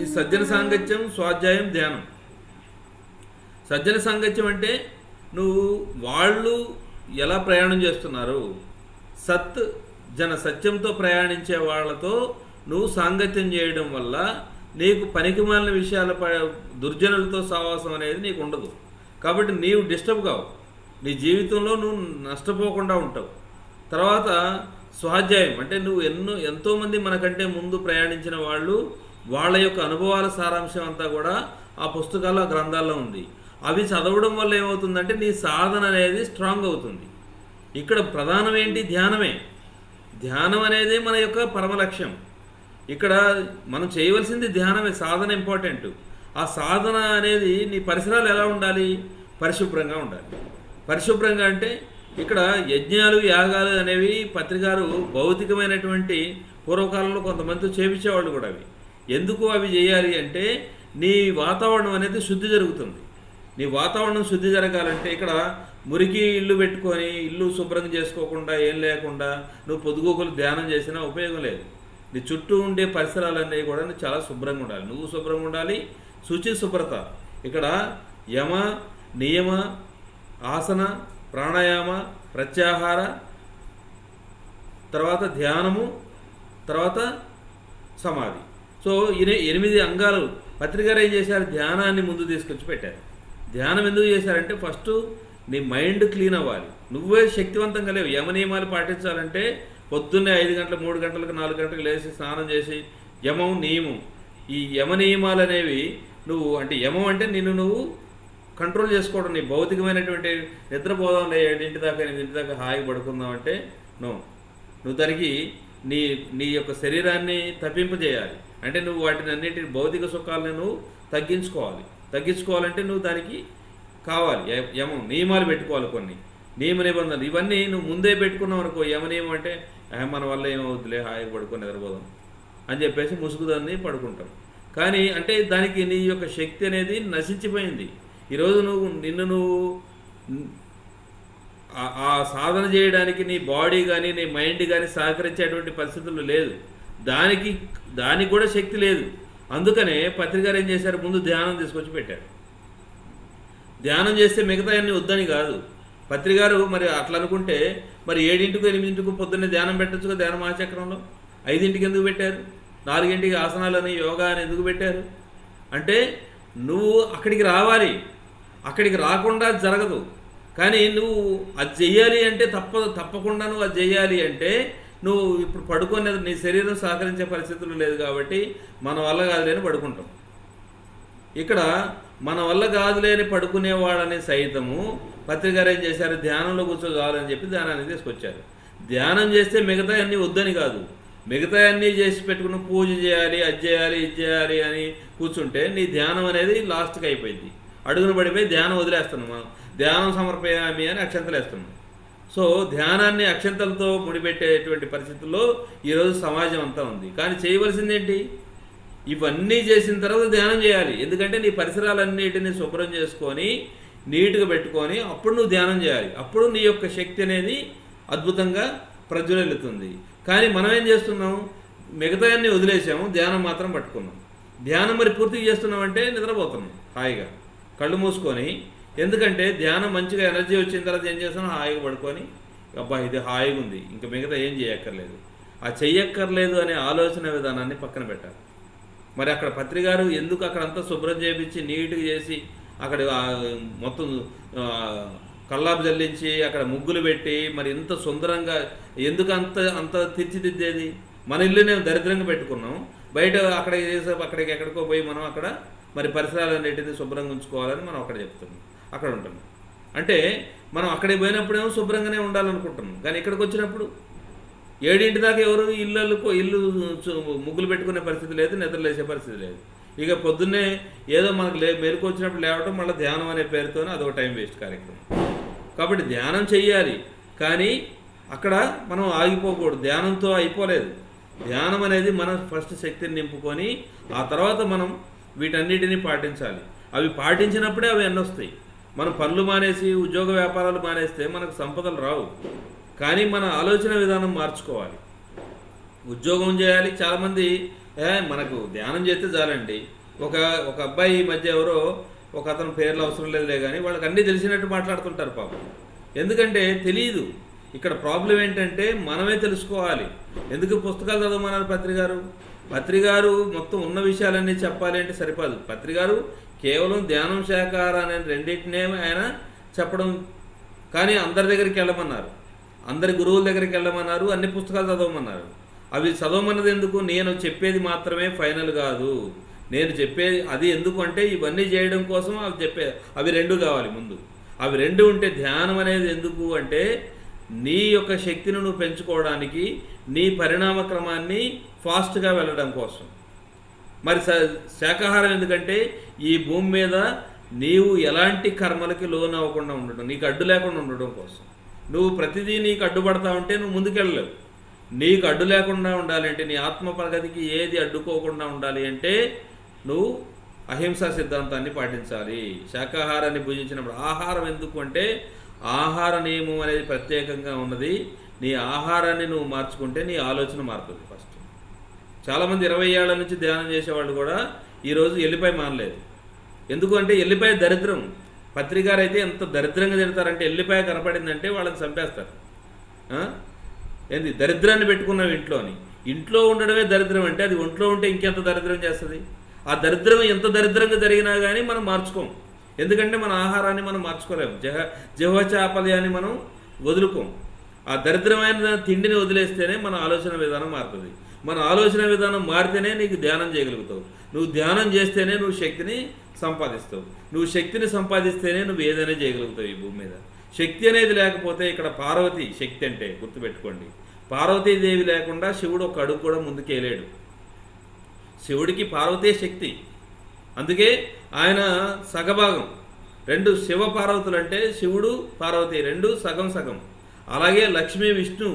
ఈ సజ్జన సాంగత్యం, స్వాధ్యాయం, ధ్యానం. సజ్జన సాంగత్యం అంటే నువ్వు వాళ్ళు ఎలా ప్రయాణం చేస్తున్నారు, సత్యంతో ప్రయాణించే వాళ్ళతో నువ్వు సాంగత్యం చేయడం వల్ల నీకు పనికిమాలిన విషయాల దుర్జనులతో సహవాసం అనేది నీకు ఉండదు. కాబట్టి నీవు డిస్టర్బ్ కావు, నీ జీవితంలో నువ్వు నష్టపోకుండా ఉంటావు. తర్వాత స్వాధ్యాయం అంటే నువ్వు ఎంతోమంది మనకంటే ముందు ప్రయాణించిన వాళ్ళు, వాళ్ళ యొక్క అనుభవాల సారాంశం అంతా కూడా ఆ పుస్తకాల్లో, ఆ గ్రంథాల్లో ఉంది. అవి చదవడం వల్ల ఏమవుతుందంటే నీ సాధన అనేది స్ట్రాంగ్ అవుతుంది. ఇక్కడ ప్రధానం ఏంటి? ధ్యానమే. ధ్యానం అనేది మన యొక్క పరమ లక్ష్యం. ఇక్కడ మనం చేయవలసింది ధ్యానమే. సాధన ఇంపార్టెంట్. ఆ సాధన అనేది నీ పరిసరాలు ఎలా ఉండాలి? పరిశుభ్రంగా ఉండాలి. పరిశుభ్రంగా అంటే ఇక్కడ యజ్ఞాలు, యాగాలు అనేవి పత్రికారు భౌతికమైనటువంటి పూర్వకాలంలో కొంతమంది చేపించేవాళ్ళు కూడా. అవి ఎందుకు అవి చేయాలి అంటే నీ వాతావరణం అనేది శుద్ధి జరుగుతుంది. నీ వాతావరణం శుద్ధి జరగాలంటే ఇక్కడ మురికి ఇల్లు పెట్టుకొని ఇల్లు శుభ్రం చేసుకోకుండా ఏం లేకుండా నువ్వు పొద్దుగోకులు ధ్యానం చేసినా ఉపయోగం లేదు. నీ చుట్టూ ఉండే పరిసరాలన్నీ కూడా చాలా శుభ్రంగా ఉండాలి. నువ్వు శుభ్రంగా ఉండాలి. శుచి శుభ్రత ఇక్కడ యమ నియమ ఆసన ప్రాణాయామ ప్రత్యాహార తర్వాత ధ్యానము తర్వాత సమాధి. సో 8 అంగాలు పత్రికారు ఏం చేశారు? ధ్యానాన్ని ముందు తీసుకొచ్చి పెట్టారు. ధ్యానం ఎందుకు చేశారంటే ఫస్ట్ నీ మైండ్ క్లీన్ అవ్వాలి. నువ్వే శక్తివంతంగా లేవు. యమ నియమాలు పాటించాలంటే పొద్దున్నే 5 గంటలకు 3 గంటలకు 4 గంటలకు లేచి స్నానం చేసి యమం నియమం ఈ యమ నియమాలు అనేవి నువ్వు అంటే యమం అంటే నిన్ను నువ్వు కంట్రోల్ చేసుకోవడం. నీ భౌతికమైనటువంటి నిద్రపోదాం 7 దాకా 8 దాకా హాయిగా పడుకుందాం అంటే నువ్వు దానికి నీ యొక్క శరీరాన్ని తప్పింపజేయాలి. అంటే నువ్వు వాటిని అన్నిటి భౌతిక సుఖాలను నువ్వు తగ్గించుకోవాలంటే నువ్వు దానికి కావాలి యమం నియమాలు పెట్టుకోవాలి. కొన్ని నియమ నిబంధనలు ఇవన్నీ నువ్వు ముందే పెట్టుకున్నావు అనుకో. యమ నియమం అంటే మన వల్ల ఏమవుద్దులే హాయిగా పడుకొని నిద్రపోదాం అని చెప్పేసి ముసుగుదాన్ని పడుకుంటాం. కానీ అంటే దానికి నీ యొక్క శక్తి అనేది నశించిపోయింది. ఈరోజు నువ్వు ఆ సాధన చేయడానికి నీ బాడీ కానీ నీ మైండ్ కానీ సహకరించేటువంటి పరిస్థితులు లేదు. దానికి కూడా శక్తి లేదు. అందుకనే పత్రికారు ఏం చేశారు? ముందు ధ్యానం తీసుకొచ్చి పెట్టారు. ధ్యానం చేస్తే మిగతా అన్నీ వద్దని కాదు. పత్రికారు మరి అట్లా అనుకుంటే మరి 7ంటికి 8ంటికి పొద్దున్నే ధ్యానం పెట్టచ్చుగా. ధ్యాన మహాచక్రంలో 5ంటికి ఎందుకు పెట్టారు? 4ంటికి ఆసనాలని యోగా అని ఎందుకు పెట్టారు? అంటే నువ్వు అక్కడికి రావాలి. అక్కడికి రాకుండా జరగదు. కానీ నువ్వు అది చెయ్యాలి అంటే తప్పకుండా నువ్వు అది చెయ్యాలి అంటే నువ్వు ఇప్పుడు పడుకునే నీ శరీరం సహకరించే పరిస్థితులు లేదు కాబట్టి మన వల్ల కాదులేని పడుకుంటాం. ఇక్కడ మన వల్ల కాదులేని పడుకునేవాడని సైతము పత్రికారు ఏం చేశారు? ధ్యానంలో కూర్చోవాలని చెప్పి ధ్యానాన్ని తీసుకొచ్చారు. ధ్యానం చేస్తే మిగతా అన్నీ వద్దని కాదు. మిగతా అన్నీ చేసి పెట్టుకుని పూజ చేయాలి, అది చేయాలి, ఇది చేయాలి అని కూర్చుంటే నీ ధ్యానం అనేది లాస్ట్కి అయిపోయింది. అడుగున పడిపోయి ధ్యానం వదిలేస్తున్నాం. మనం ధ్యానం సమర్పయామి అని అక్షంతలు వేస్తున్నాం. సో ధ్యానాన్ని అక్షంతలతో ముడిపెట్టేటువంటి పరిస్థితుల్లో ఈరోజు సమాజం అంతా ఉంది. కానీ చేయవలసింది ఏంటి? ఇవన్నీ చేసిన తర్వాత ధ్యానం చేయాలి. ఎందుకంటే నీ పరిసరాలన్నిటిని శుభ్రం చేసుకొని నీట్గా పెట్టుకొని అప్పుడు నువ్వు ధ్యానం చేయాలి. అప్పుడు నీ యొక్క శక్తి అనేది అద్భుతంగా ప్రజ్వలిల్లుతుంది. కానీ మనం ఏం చేస్తున్నాం? మిగతా అన్నీ వదిలేసాము, ధ్యానం మాత్రం పట్టుకున్నాం. ధ్యానం మరి పూర్తిగా చేస్తున్నామంటే నిద్రపోతున్నాం హాయిగా కళ్ళు మూసుకొని. ఎందుకంటే ధ్యానం మంచిగా ఎనర్జీ వచ్చిన తర్వాత ఏం చేస్తున్నాం? హాయిగా పడుకొని అబ్బా ఇది హాయిగా ఉంది, ఇంకా మిగతా ఏం చేయక్కర్లేదు. ఆ చెయ్యక్కర్లేదు అనే ఆలోచన విధానాన్ని పక్కన పెట్టాలి. మరి అక్కడ పత్రికారు ఎందుకు అక్కడంతా శుభ్రం చేయించి నీట్గా చేసి అక్కడ మొత్తం కల్లాపు జల్లించి అక్కడ ముగ్గులు పెట్టి మరి ఇంత సుందరంగా ఎందుకు అంత తీర్చిదిద్దేది? మన ఇల్లునే దరిద్రంగా పెట్టుకున్నాం. బయట అక్కడికి ఎక్కడికో పోయి మనం అక్కడ మరి పరిసరాలన్నిటిని శుభ్రంగా ఉంచుకోవాలని మనం అక్కడ చెప్తున్నాం, అక్కడ ఉంటున్నాం. అంటే మనం అక్కడికి పోయినప్పుడేమో శుభ్రంగానే ఉండాలనుకుంటున్నాం. కానీ ఇక్కడికి వచ్చినప్పుడు 7 దాకా ఎవరు ఇల్లు ముగ్గులు పెట్టుకునే పరిస్థితి లేదు, నిద్రలేసే పరిస్థితి లేదు. ఇక పొద్దున్నే ఏదో మనకు మెలకు వచ్చినప్పుడు లేవటం, మళ్ళీ ధ్యానం అనే పేరుతోనే అదొక టైం వేస్ట్ కార్యక్రమం. కాబట్టి ధ్యానం చెయ్యాలి, కానీ అక్కడ మనం ఆగిపోకూడదు. ధ్యానంతో అయిపోలేదు. ధ్యానం అనేది మనం ఫస్ట్ శక్తిని నింపుకొని ఆ తర్వాత మనం వీటన్నిటిని పాటించాలి. అవి పాటించినప్పుడే అవి ఎన్నొస్తాయి. మనం పనులు మానేసి ఉద్యోగ వ్యాపారాలు మానేస్తే మనకు సంపదలు రావు. కానీ మన ఆలోచన విధానం మార్చుకోవాలి. ఉద్యోగం చేయాలి. చాలామంది మనకు ధ్యానం చేస్తే చాలండి. ఒక అబ్బాయి ఈ మధ్య ఎవరో ఒక అతను పేర్లు అవసరం లేదులే కానీ వాళ్ళకి అన్నీ తెలిసినట్టు మాట్లాడుతుంటారు పాపం. ఎందుకంటే తెలియదు. ఇక్కడ ప్రాబ్లం ఏంటంటే మనమే తెలుసుకోవాలి. ఎందుకు పుస్తకాలు చదవమన్నారు పత్రికారు మొత్తం ఉన్న విషయాలన్నీ చెప్పాలి అంటే సరిపోదు. పత్రికారు కేవలం ధ్యానం శాకాహార అనే రెండింటినే ఆయన చెప్పడం. కానీ అందరి దగ్గరికి వెళ్ళమన్నారు, అందరి గురువుల దగ్గరికి వెళ్ళమన్నారు, అన్ని పుస్తకాలు చదవమన్నారు. అవి చదవమన్నది ఎందుకు? నేను చెప్పేది మాత్రమే ఫైనల్ కాదు. నేను చెప్పేది అది ఎందుకు అంటే ఇవన్నీ చేయడం కోసం అవి 2 కావాలి ముందు. అవి 2 ఉంటే ధ్యానం అనేది ఎందుకు అంటే నీ యొక్క శక్తిని నువ్వు పెంచుకోవడానికి, నీ పరిణామ క్రమాన్ని ఫాస్ట్గా వెళ్ళడం కోసం. మరి శాకాహారం ఎందుకంటే ఈ భూమి మీద నీవు ఎలాంటి కర్మలకి లోన్ అవ్వకుండా ఉండడం, నీకు అడ్డు లేకుండా ఉండడం కోసం. నువ్వు ప్రతిదీ నీకు అడ్డుపడతా ఉంటే నువ్వు ముందుకెళ్ళలేవు. నీకు అడ్డు లేకుండా ఉండాలి అంటే, నీ ఆత్మ ప్రగతికి ఏది అడ్డుకోకుండా ఉండాలి అంటే నువ్వు అహింసా సిద్ధాంతాన్ని పాటించాలి. శాకాహారాన్ని భుజించినప్పుడు ఆహారం ఎందుకు అంటే ఆహార నియమం అనేది ప్రత్యేకంగా ఉన్నది. నీ ఆహారాన్ని నువ్వు మార్చుకుంటే నీ ఆలోచన మారుతుంది. ఫస్ట్ చాలామంది 20 ఏళ్ల నుంచి ధ్యానం చేసేవాళ్ళు కూడా ఈరోజు ఎల్లిపాయ మానలేదు. ఎందుకు అంటే ఎల్లిపాయ దరిద్రం. పత్రికారు అయితే ఎంత దరిద్రంగా తిడతారంటే ఎల్లిపాయ కనపడిందంటే వాళ్ళని చంపేస్తారు. ఏంది దరిద్రాన్ని పెట్టుకున్నావు ఇంట్లోని. ఇంట్లో ఉండడమే దరిద్రం అంటే అది ఒంట్లో ఉంటే ఇంకెంత దరిద్రం చేస్తుంది. ఆ దరిద్రం ఎంత దరిద్రంగా జరిగినా కానీ మనం మార్చుకోం. ఎందుకంటే మన ఆహారాన్ని మనం మార్చుకోలేము. జిహ్వచాపల్యాన్ని మనం వదులుకోం. ఆ దరిద్రమైన తిండిని వదిలేస్తేనే మన ఆలోచన విధానం మారుతుంది. మన ఆలోచన విధానం మారితేనే నీకు ధ్యానం చేయగలుగుతావు. నువ్వు ధ్యానం చేస్తేనే నువ్వు శక్తిని సంపాదిస్తావు. నువ్వు శక్తిని సంపాదిస్తేనే నువ్వు ఏదైనా చేయగలుగుతావు ఈ భూమి మీద. శక్తి అనేది లేకపోతే ఇక్కడ పార్వతి శక్తి అంటే గుర్తుపెట్టుకోండి. పార్వతీదేవి లేకుండా శివుడు ఒక అడుగు కూడా ముందుకేయలేడు. శివుడికి పార్వతీ శక్తి. అందుకే ఆయన సగభాగం. 2 శివ పార్వతులు అంటే శివుడు పార్వతి 2 సగం సగం. అలాగే లక్ష్మీ విష్ణు.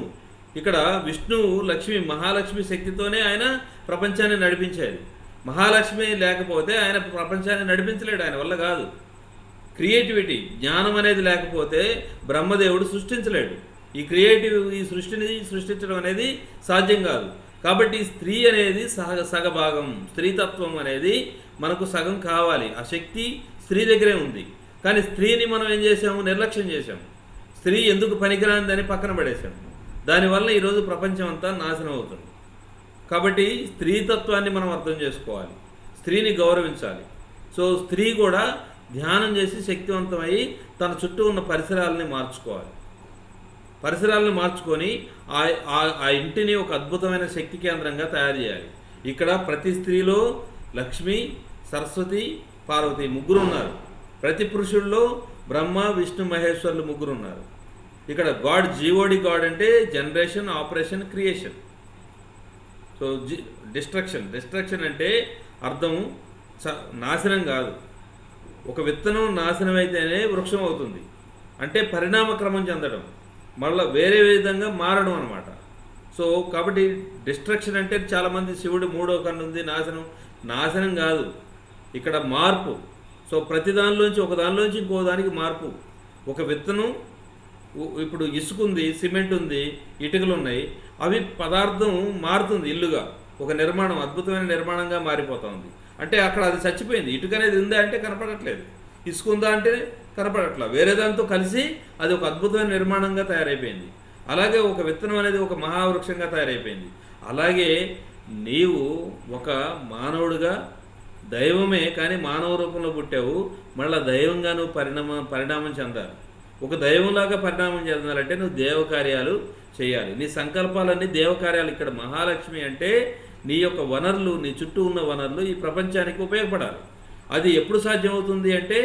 ఇక్కడ విష్ణువు లక్ష్మి మహాలక్ష్మి శక్తితోనే ఆయన ప్రపంచాన్ని నడిపించేది. మహాలక్ష్మి లేకపోతే ఆయన ప్రపంచాన్ని నడిపించలేడు. ఆయన వల్ల కాదు. క్రియేటివిటీ జ్ఞానం అనేది లేకపోతే బ్రహ్మదేవుడు సృష్టించలేడు. ఈ సృష్టిని సృష్టించడం అనేది సాధ్యం కాదు. కాబట్టి స్త్రీ అనేది సగభాగం. స్త్రీతత్వం అనేది మనకు సగం కావాలి. ఆ శక్తి స్త్రీ దగ్గరే ఉంది. కానీ స్త్రీని మనం ఏం చేసాము? నిర్లక్ష్యం చేశాము. స్త్రీ ఎందుకు పనికిరానిదని పక్కన పడేశాము. దానివల్ల ఈరోజు ప్రపంచం అంతా నాశనం అవుతుంది. కాబట్టి స్త్రీతత్వాన్ని మనం అర్థం చేసుకోవాలి. స్త్రీని గౌరవించాలి. సో స్త్రీ కూడా ధ్యానం చేసి శక్తివంతమై తన చుట్టూ ఉన్న పరిసరాలని మార్చుకోవాలి. పరిసరాలను మార్చుకొని ఆ ఇంటిని ఒక అద్భుతమైన శక్తి కేంద్రంగా తయారు చేయాలి. ఇక్కడ ప్రతి స్త్రీలో లక్ష్మి, సరస్వతి, పార్వతి 3 ఉన్నారు. ప్రతి పురుషుల్లో బ్రహ్మ, విష్ణు, మహేశ్వరులు 3 ఉన్నారు. ఇక్కడ గాడ్ జీఓడి గాడ్ అంటే generation, operation, creation. So destruction అంటే అర్థం నాశనం కాదు. ఒక విత్తనం నాశనం అయితేనే వృక్షం అవుతుంది. అంటే పరిణామక్రమం చెందడం, మళ్ళీ వేరే విధంగా మారడం అనమాట. సో కాబట్టి డిస్ట్రక్షన్ అంటే చాలామంది శివుడు 3వ కన్ను ఉంది, నాశనం కాదు, ఇక్కడ మార్పు. సో ప్రతి దానిలోంచి ఒక దానిలోంచి ఇంకో దానికి మార్పు. ఒక విత్తనం, ఇప్పుడు ఇసుక ఉంది, సిమెంట్ ఉంది, ఇటుకలు ఉన్నాయి, అవి పదార్థం మారుతుంది. ఇల్లుగా ఒక నిర్మాణం అద్భుతమైన నిర్మాణంగా మారిపోతుంది. అంటే అక్కడ అది చచ్చిపోయింది. ఇటుక అనేది ఉందా అంటే కనపడట్లేదు. ఇసుక ఉందా అంటే కనపడట్లా. వేరే దాంతో కలిసి అది ఒక అద్భుతమైన నిర్మాణంగా తయారైపోయింది. అలాగే ఒక విత్తనం అనేది ఒక మహావృక్షంగా తయారైపోయింది. అలాగే నీవు ఒక మానవుడిగా దైవమే కానీ మానవ రూపంలో పుట్టావు. మళ్ళీ దైవంగా నువ్వు పరిణామం చెందాలి. ఒక దైవంలాగా పరిణామం చెందాలంటే నువ్వు దేవకార్యాలు చేయాలి. నీ సంకల్పాలన్నీ దేవకార్యాలు. ఇక్కడ మహాలక్ష్మి అంటే నీ యొక్క వనరులు, నీ చుట్టూ ఉన్న వనరులు ఈ ప్రపంచానికి ఉపయోగపడాలి. అది ఎప్పుడు సాధ్యమవుతుంది అంటే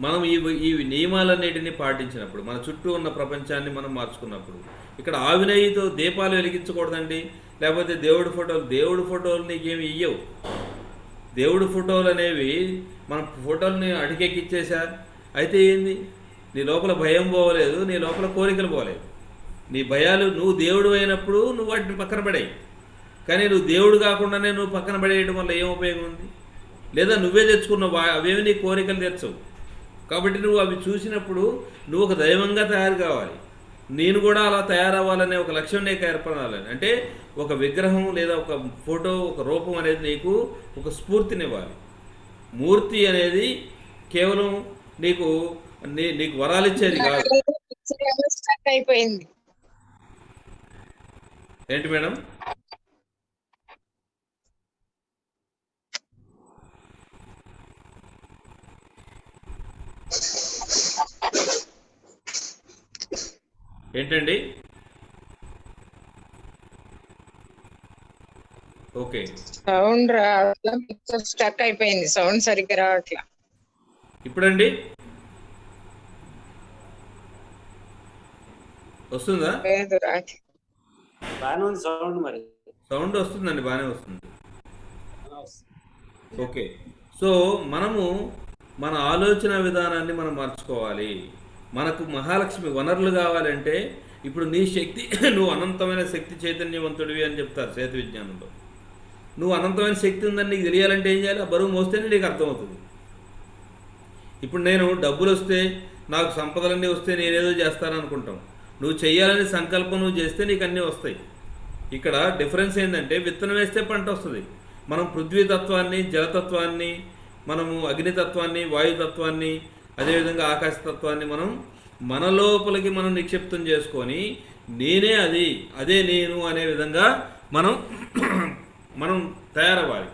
మనం ఈ నియమాలన్నిటిని పాటించినప్పుడు, మన చుట్టూ ఉన్న ప్రపంచాన్ని మనం మార్చుకున్నప్పుడు. ఇక్కడ ఆవినయ్యతో దీపాలు వెలిగించకూడదండి. లేకపోతే దేవుడి ఫోటోలు నీకేమి ఇయ్యవు. దేవుడి ఫోటోలు అనేవి మన ఫోటోలని అడికెక్కిచ్చేసా అయితే ఏంది? నీ లోపల భయం పోవలేదు, నీ లోపల కోరికలు పోలేదు. నీ భయాలు, నువ్వు దేవుడు అయినప్పుడు నువ్వు వాటిని పక్కన పడేయి. కానీ నువ్వు దేవుడు కాకుండానే నువ్వు పక్కన పడేయడం వల్ల ఏం ఉపయోగం ఉంది? లేదా నువ్వే తెచ్చుకున్నావు, అవేమి నీ కోరికలు తెచ్చవు. కాబట్టి నువ్వు అవి చూసినప్పుడు నువ్వు ఒక దైవంగా తయారు కావాలి. నేను కూడా అలా తయారవ్వాలనే ఒక లక్ష్యం నీకు ఏర్పడాలని. అంటే ఒక విగ్రహం లేదా ఒక ఫోటో, ఒక రూపం అనేది నీకు ఒక స్ఫూర్తినివ్వాలి. మూర్తి అనేది కేవలం నీకు వరాలు ఇచ్చేది కాదు. అయిపోయింది. ఏంటి మేడం? ఏంటండి? ఓకే, సౌండ్ రావట్లా, స్టక్ అయిపోయింది. సౌండ్ సరిగ్గా రావట్లా. ఇప్పుడండి వస్తుందా? లేదు, రావట్లేదు. బాగానే ఉంది సౌండ్. మరి సౌండ్ వస్తుందండి, బాగానే వస్తుంది. ఓకే, సో మనము మన ఆలోచన విధానాన్ని మనం మార్చుకోవాలి. మనకు మహాలక్ష్మి వనరులు కావాలంటే ఇప్పుడు నీ శక్తి నువ్వు అనంతమైన శక్తి చైతన్యవంతుడివి అని చెప్తారు చేతి విజ్ఞానంలో. నువ్వు అనంతమైన శక్తి ఉందని నీకు తెలియాలంటే ఏం చేయాలి? ఆ బరువు మోస్తేనే నీకు అర్థమవుతుంది. ఇప్పుడు నేను డబ్బులు వస్తే నాకు సంపదలన్నీ వస్తే నేనేదో చేస్తాను అనుకుంటాం. నువ్వు చెయ్యాలని సంకల్పం నువ్వు చేస్తే నీకు అన్నీ వస్తాయి. ఇక్కడ డిఫరెన్స్ ఏంటంటే విత్తనం వేస్తే పంట వస్తుంది. మనం పృథ్వీతత్వాన్ని, జలతత్వాన్ని, మనము అగ్నితత్వాన్ని, వాయుతత్వాన్ని, అదేవిధంగా ఆకాశతత్వాన్ని మనం మన లోపలికి మనం నిక్షిప్తం చేసుకొని నేనే అది, అదే నేను అనే విధంగా మనం మనం తయారవ్వాలి.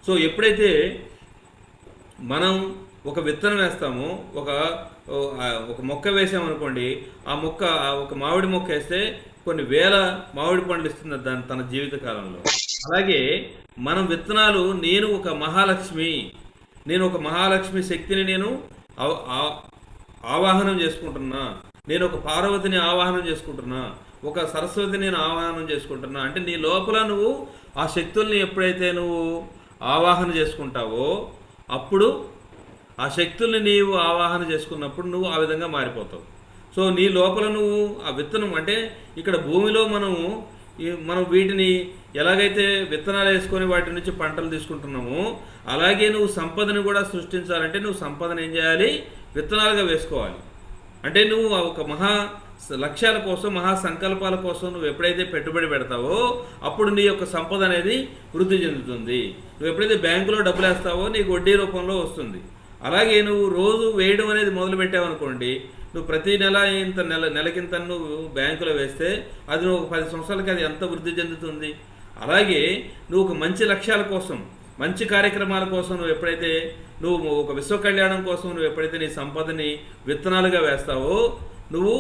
సో ఎప్పుడైతే మనం ఒక విత్తనం వేస్తామో, ఒక మొక్క వేసామనుకోండి, ఆ మొక్క ఒక మామిడి మొక్క వేస్తే కొన్ని వేల మామిడి పండ్లు ఇస్తుంది దాని తన జీవిత కాలంలో. అలాగే మనం విత్తనాలు, నేను ఒక మహాలక్ష్మి శక్తిని నేను ఆవాహనం చేసుకుంటున్నా, నేను ఒక పార్వతిని ఆవాహనం చేసుకుంటున్నా, ఒక సరస్వతిని నేను ఆవాహనం చేసుకుంటున్నా అంటే నీ లోపల నువ్వు ఆ శక్తుల్ని ఎప్పుడైతే నువ్వు ఆవాహన చేసుకుంటావో అప్పుడు ఆ శక్తుల్ని నీవు ఆవాహన చేసుకున్నప్పుడు నువ్వు ఆ విధంగా మారిపోతావు. సో నీ లోపల నువ్వు ఆ విత్తనం అంటే ఇక్కడ భూమిలో మనం వీటిని ఎలాగైతే విత్తనాలు వేసుకొని వాటి నుంచి పంటలు తీసుకుంటున్నామో అలాగే నువ్వు సంపదను కూడా సృష్టించాలంటే నువ్వు సంపదను ఏం చేయాలి? విత్తనాలుగా వేసుకోవాలి. అంటే నువ్వు ఒక మహా లక్ష్యాల కోసం, మహా సంకల్పాల కోసం నువ్వు ఎప్పుడైతే పెట్టుబడి పెడతావో అప్పుడు నీ యొక్క సంపద అనేది వృద్ధి చెందుతుంది. నువ్వు ఎప్పుడైతే బ్యాంకులో డబ్బులు వేస్తావో నీకు వడ్డీ రూపంలో వస్తుంది. అలాగే నువ్వు రోజు వేయడం అనేది మొదలు పెట్టావనుకోండి, నువ్వు ప్రతి నెలకింత నువ్వు బ్యాంకులో వేస్తే అది నువ్వు 10 సంవత్సరాలకి అది ఎంత వృద్ధి చెందుతుంది. అలాగే నువ్వు ఒక మంచి లక్ష్యాల కోసం, మంచి కార్యక్రమాల కోసం నువ్వు ఒక విశ్వ కళ్యాణం కోసం నువ్వు ఎప్పుడైతే నీ సంపదని విత్తనాలుగా వేస్తావో నువ్వు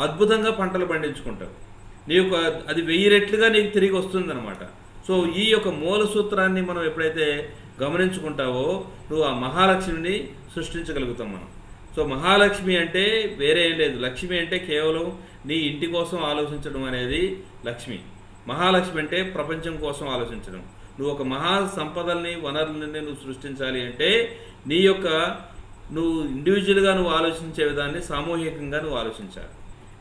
అద్భుతంగా పంటలు పండించుకుంటావు. అది 1000 రెట్లుగా నీకు తిరిగి వస్తుందన్నమాట. సో ఈ యొక్క మూల సూత్రాన్ని మనం ఎప్పుడైతే గమనించుకుంటావో నువ్వు ఆ మహాలక్ష్మిని సృష్టించగలుగుతాం మనం. సో మహాలక్ష్మి అంటే వేరే ఏం లేదు. లక్ష్మి అంటే కేవలం నీ ఇంటి కోసం ఆలోచించడం అనేది లక్ష్మి. మహాలక్ష్మి అంటే ప్రపంచం కోసం ఆలోచించడం. నువ్వు ఒక మహా సంపదల్ని, వనరులని నువ్వు సృష్టించాలి అంటే నువ్వు ఇండివిజువల్గా నువ్వు ఆలోచించే విధాన్ని సామూహికంగా నువ్వు ఆలోచించాలి.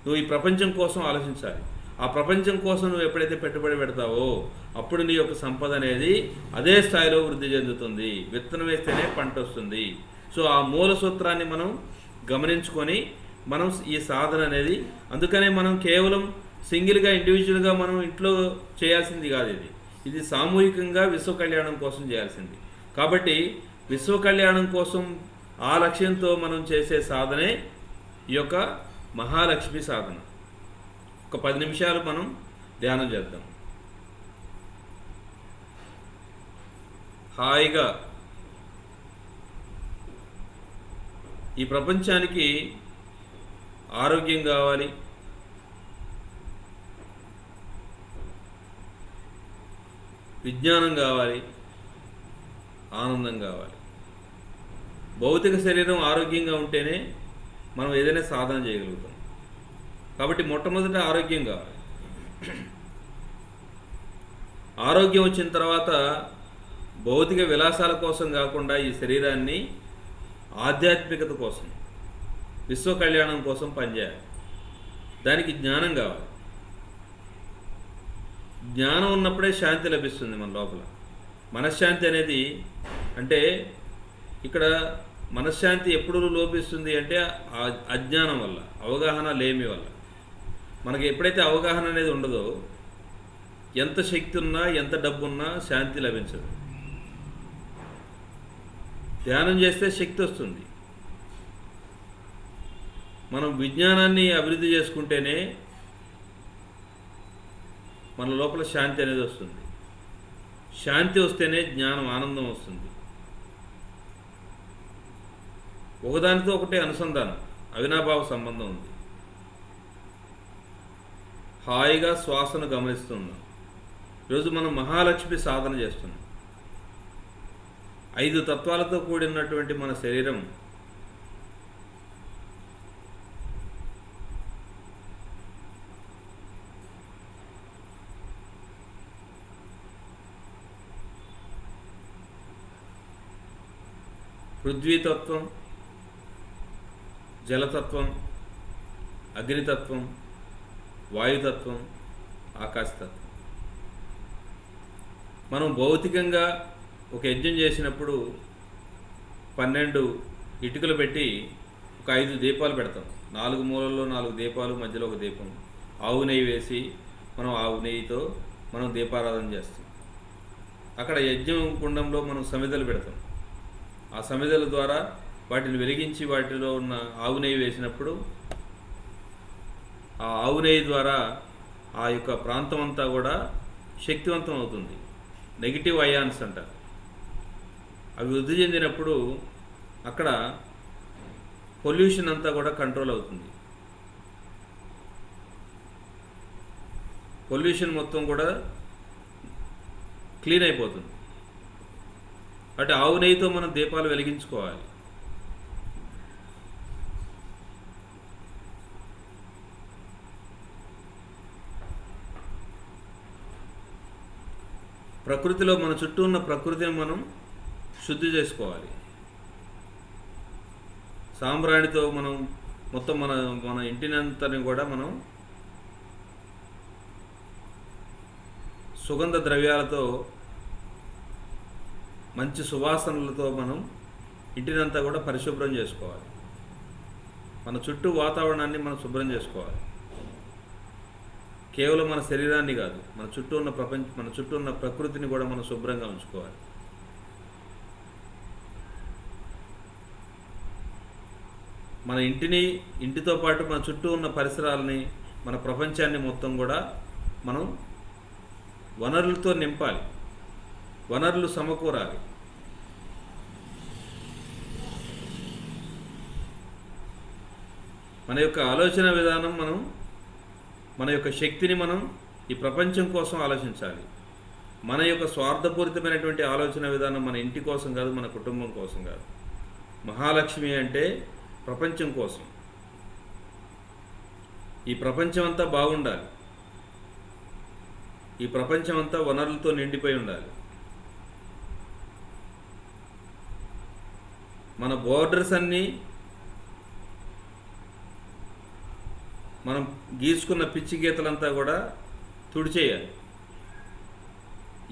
నువ్వు ఈ ప్రపంచం కోసం ఆలోచించాలి. ఆ ప్రపంచం కోసం నువ్వు ఎప్పుడైతే పెట్టుబడి పెడతావో అప్పుడు నీ యొక్క సంపద అనేది అదే స్థాయిలో వృద్ధి చెందుతుంది. విత్తనం వేస్తేనే పంట వస్తుంది. సో ఆ మూల సూత్రాన్ని మనం గమనించుకొని మనం ఈ సాధన అనేది, అందుకనే మనం కేవలం సింగిల్గా ఇండివిజువల్గా మనం ఇంట్లో చేయాల్సింది కాదు. ఇది సామూహికంగా విశ్వ కళ్యాణం కోసం చేయాల్సింది. కాబట్టి విశ్వ కళ్యాణం కోసం ఆ లక్ష్యంతో మనం చేసే సాధనే ఈ యొక్క మహాలక్ష్మి సాధన. ఒక 10 నిమిషాలు మనం ధ్యానం చేద్దాం. హాయిగా ఈ ప్రపంచానికి ఆరోగ్యం కావాలి, విజ్ఞానం కావాలి, ఆనందం కావాలి. భౌతిక శరీరం ఆరోగ్యంగా ఉంటేనే మనం ఏదైనా సాధన చేయగలుగుతాం. కాబట్టి మొట్టమొదట ఆరోగ్యం కావాలి. ఆరోగ్యం వచ్చిన తర్వాత భౌతిక విలాసాల కోసం కాకుండా ఈ శరీరాన్ని ఆధ్యాత్మికత కోసం, విశ్వ కళ్యాణం కోసం పనిచేయాలి. దానికి జ్ఞానం కావాలి. జ్ఞానం ఉన్నప్పుడే శాంతి లభిస్తుంది మన లోపల. మనశ్శాంతి అనేది అంటే ఇక్కడ మనశ్శాంతి ఎప్పుడు లోపిస్తుంది అంటే అజ్ఞానం వల్ల, అవగాహన లేమి వల్ల. మనకి ఎప్పుడైతే అవగాహన అనేది ఉండదో ఎంత శక్తి ఉన్నా, ఎంత డబ్బు ఉన్నా శాంతి లభించదు. ధ్యానం చేస్తే శక్తి వస్తుంది. మనం విజ్ఞానాన్ని అభివృద్ధి చేసుకుంటేనే మన లోపల శాంతి అనేది వస్తుంది. శాంతి వస్తేనే జ్ఞానం, ఆనందం వస్తుంది. ఒకదానితో ఒకటే అనుసంధానం, అవినాభావ సంబంధం ఉంది. హాయిగా శ్వాసను గమనిస్తున్నాం. ఈరోజు మనం మహాలక్ష్మి సాధన చేస్తున్నాం. 5 తత్వాలతో కూడినటువంటి మన శరీరం పృథ్వీతత్వం, జలతత్వం, అగ్నితత్వం, వాయుతత్వం, ఆకాశతత్వం. మనం భౌతికంగా ఒక యజ్ఞం చేసినప్పుడు 12 ఇటుకలు పెట్టి ఒక 5 దీపాలు పెడతాం. 4 మూలల్లో 4 దీపాలు, మధ్యలో ఒక దీపం. ఆవు నెయ్యి వేసి మనం ఆవు నెయ్యితో మనం దీపారాధన చేస్తాం. అక్కడ యజ్ఞం కుండంలో మనం సమిధలు పెడతాం. ఆ సమిధల ద్వారా వాటిని వెలిగించి వాటిలో ఉన్న ఆవు నెయ్యి వేసినప్పుడు ఆ ఆవు నెయ్యి ద్వారా ఆ యొక్క ప్రాంతం అంతా కూడా శక్తివంతం అవుతుంది. నెగిటివ్ అయాన్స్ అంటారు. అవి వృద్ధి చెందినప్పుడు అక్కడ పొల్యూషన్ అంతా కూడా కంట్రోల్ అవుతుంది. పొల్యూషన్ మొత్తం కూడా క్లీన్ అయిపోతుంది. అంటే ఆవు నెయ్యితో మనం దీపాలు వెలిగించుకోవాలి. ప్రకృతిలో మన చుట్టూ ఉన్న ప్రకృతిని మనం శుద్ధి చేసుకోవాలి. సాంబ్రాణితో మనం మొత్తం మన ఇంటినంతని కూడా మనం సుగంధ ద్రవ్యాలతో, మంచి సువాసనలతో మనం ఇంటినంతా కూడా పరిశుభ్రం చేసుకోవాలి. మన చుట్టూ వాతావరణాన్ని మనం శుభ్రం చేసుకోవాలి. కేవలం మన శరీరాన్ని కాదు, మన చుట్టూ ఉన్న ప్రకృతిని కూడా మనం శుభ్రంగా ఉంచుకోవాలి. మన ఇంటితో పాటు మన చుట్టూ ఉన్న పరిసరాలని, మన ప్రపంచాన్ని మొత్తం కూడా మనం వనరులతో నింపాలి. వనరులు సమకూరాలి. మన యొక్క ఆలోచన విధానం, మన యొక్క శక్తిని మనం ఈ ప్రపంచం కోసం ఆలోచించాలి. మన యొక్క స్వార్థపూరితమైనటువంటి ఆలోచన విధానం మన ఇంటి కోసం కాదు, మన కుటుంబం కోసం కాదు. మహాలక్ష్మి అంటే ప్రపంచం కోసం. ఈ ప్రపంచం అంతా బాగుండాలి. ఈ ప్రపంచం అంతా వనరులతో నిండిపోయి ఉండాలి. మన బోర్డర్స్ అన్నీ, మనం గీసుకున్న పిచ్చి గీతలంతా కూడా తుడిచేయాలి.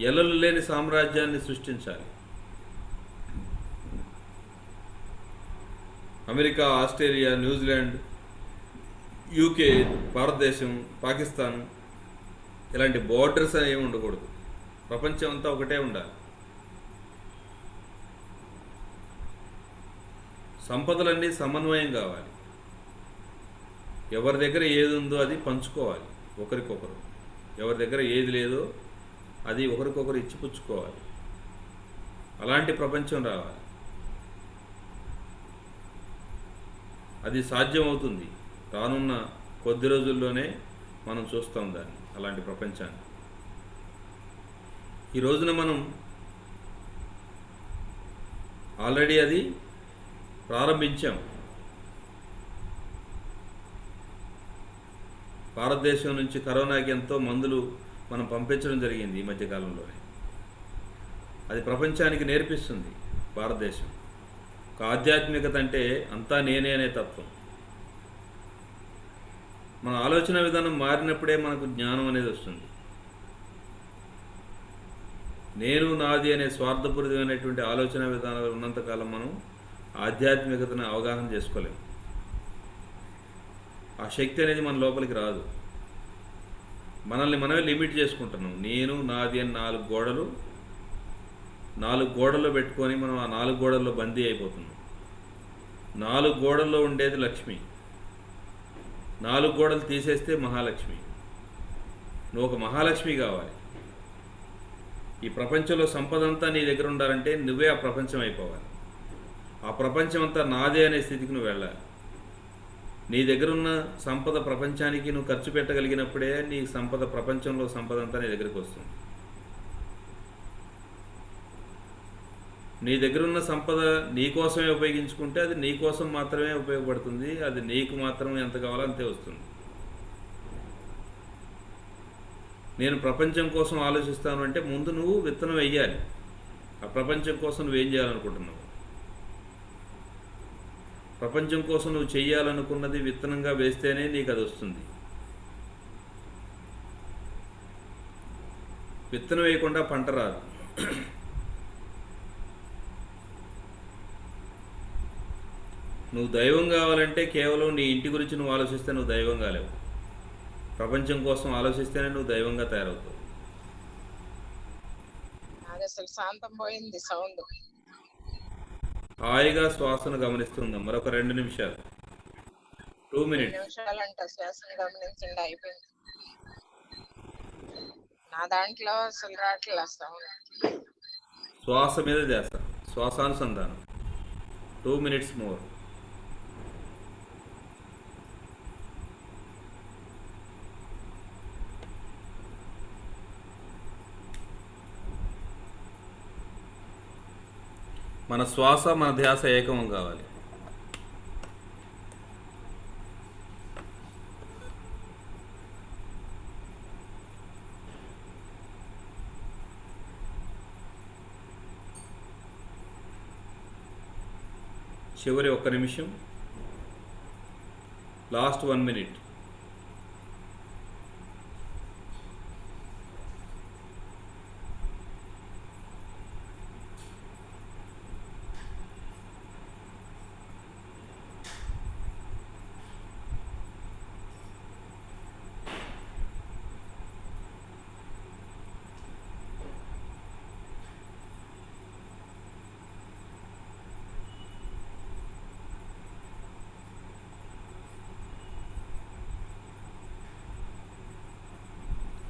ఎల్లలు లేని సామ్రాజ్యాన్ని సృష్టించాలి. అమెరికా, ఆస్ట్రేలియా, న్యూజిలాండ్, యూకే, భారతదేశం, పాకిస్తాన్ ఇలాంటి బోర్డర్స్ అనేవి ఉండకూడదు. ప్రపంచం అంతా ఒకటే ఉండాలి. సంపదలన్నీ సమన్వయం కావాలి. ఎవరి దగ్గర ఏది ఉందో అది పంచుకోవాలి ఒకరికొకరు. ఎవరి దగ్గర ఏది లేదో అది ఒకరికొకరు ఇచ్చిపుచ్చుకోవాలి. అలాంటి ప్రపంచం రావాలి. అది సాధ్యమవుతుంది. రానున్న కొద్ది రోజుల్లోనే మనం చూస్తాం దాన్ని, అలాంటి ప్రపంచాన్ని. ఈ రోజున మనం ఆల్రెడీ అది ప్రారంభించాం. భారతదేశం నుంచి కరోనాకి ఎంతో మందులు మనం పంపించడం జరిగింది ఈ మధ్యకాలంలోనే. అది ప్రపంచానికి నేర్పిస్తుంది భారతదేశం. ఒక ఆధ్యాత్మికత అంటే అంతా నేనే అనే తత్వం. మన ఆలోచన విధానం మారినప్పుడే మనకు జ్ఞానం అనేది వస్తుంది. నేను నాది అనే స్వార్థపూరితమైనటువంటి ఆలోచన విధానాలు ఉన్నంతకాలం మనం ఆధ్యాత్మికతను అవగాహన చేసుకోలేము. ఆ శక్తి అనేది మన లోపలికి రాదు. మనల్ని మనమే లిమిట్ చేసుకుంటున్నాం. నేను నాది అని 4 గోడల్లో పెట్టుకొని మనం ఆ 4 గోడల్లో బందీ అయిపోతున్నాం. 4 గోడల్లో ఉండేది లక్ష్మి. 4 గోడలు తీసేస్తే మహాలక్ష్మి. నువ్వు ఒక మహాలక్ష్మి కావాలి. ఈ ప్రపంచంలో సంపద అంతా నీ దగ్గర ఉండాలంటే నువ్వే ఆ ప్రపంచం అయిపోవాలి. ఆ ప్రపంచం అంతా నాదే అనే స్థితికి నువ్వు వెళ్ళాలి. నీ దగ్గరున్న సంపద ప్రపంచానికి నువ్వు ఖర్చు పెట్టగలిగినప్పుడే నీ సంపద, ప్రపంచంలో సంపద అంతా నీ దగ్గరికి వస్తుంది. నీ దగ్గరున్న సంపద నీ కోసమే ఉపయోగించుకుంటే అది నీ కోసం మాత్రమే ఉపయోగపడుతుంది. అది నీకు మాత్రమే ఎంత కావాలో అంతే వస్తుంది. నేను ప్రపంచం కోసం ఆలోచిస్తాను అంటే ముందు నువ్వు విత్తనం వేయాలి. ఆ ప్రపంచం కోసం నువ్వేం చేయాలనుకుంటున్నావు? ప్రపంచం కోసం నువ్వు చెయ్యాలనుకున్నది విత్తనంగా వేస్తేనే నీకు అది వస్తుంది. విత్తనం వేయకుండా పంట రాదు. నువ్వు దైవం కావాలంటే కేవలం నీ ఇంటి గురించి నువ్వు ఆలోచిస్తే నువ్వు దైవం కాలేవు. ప్రపంచం కోసం ఆలోచిస్తేనే నువ్వు దైవంగా తయారవుతావు. అది అసలు శాంతం పోయింది సౌండ్. హాయిగా శ్వాసను గమనిస్తుందాం. మరొక 2 నిమిషాలు, 2 minutes. నిమిషాలంట శ్వాసను గమనించండి, అయిపోయింది. నా దాంట్లో అసలు రావట్లే సౌండ్. శ్వాస మీద ధ్యాస, శ్వాసానుసంధానం. 2 minutes more. మన శ్వాస మన ధ్యాస ఏకం కావాలి. చివరి 1 నిమిషం, last 1 minute.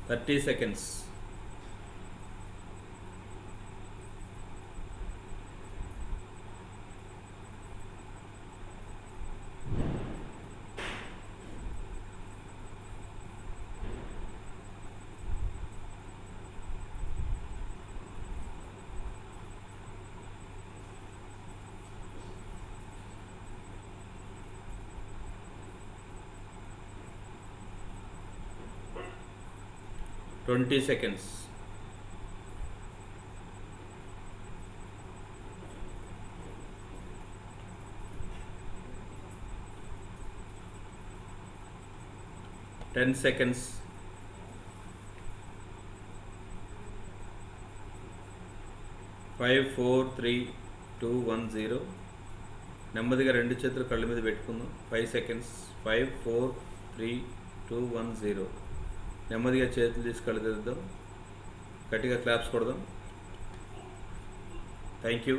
Thirty seconds. Twenty seconds. Ten seconds. 5 4 3 2 1 0. నెమ్మదిగా 2 చేతులు కళ్ళ మీద పెట్టుకుందాం. 5 seconds. 5 4 3 2 1 0. నెమ్మదిగా చేతులు తీసి కళ్ళు తెరుద్దాం. గట్టిగా క్లాప్స్ కొడదాం. Thank you.